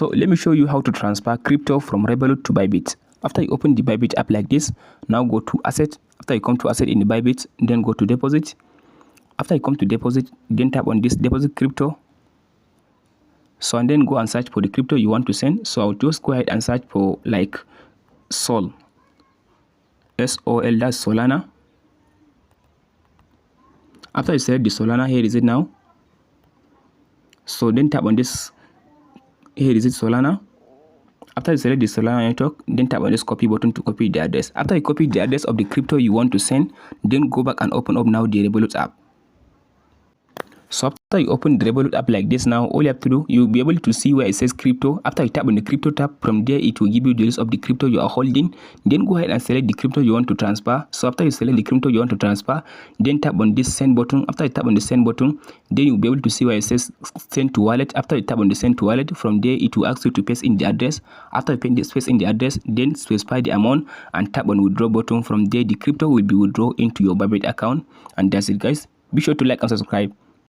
So let me show you how to transfer crypto from Revolut to Bybit. After you open the Bybit app like this, now go to asset. After you come to asset in the Bybit, then go to deposit. After you come to deposit, then tap on this deposit crypto. So and then go and search for the crypto you want to send. So I'll just go ahead and search for like Sol. S-O-L, that's Solana. After you select the Solana, here is it now. So then tap on this. Here is it Solana. After you select the Solana network, then tap on this copy button to copy the address. After you copy the address of the crypto you want to send, then go back and open up now the Revolut app. So after you open the Revolut app like this now, all you have to do, you'll be able to see where it says crypto. After you tap on the crypto tab, from there it will give you the list of the crypto you are holding. Then go ahead and select the crypto you want to transfer. So after you select the crypto you want to transfer, then tap on this send button. After you tap on the send button, then you'll be able to see where it says send to wallet. After you tap on the send to wallet, from there it will ask you to paste in the address. After you paste in the address, then specify the amount and tap on withdraw button. From there the crypto will be withdrawn into your Bybit account. And that's it, guys. Be sure to like and subscribe.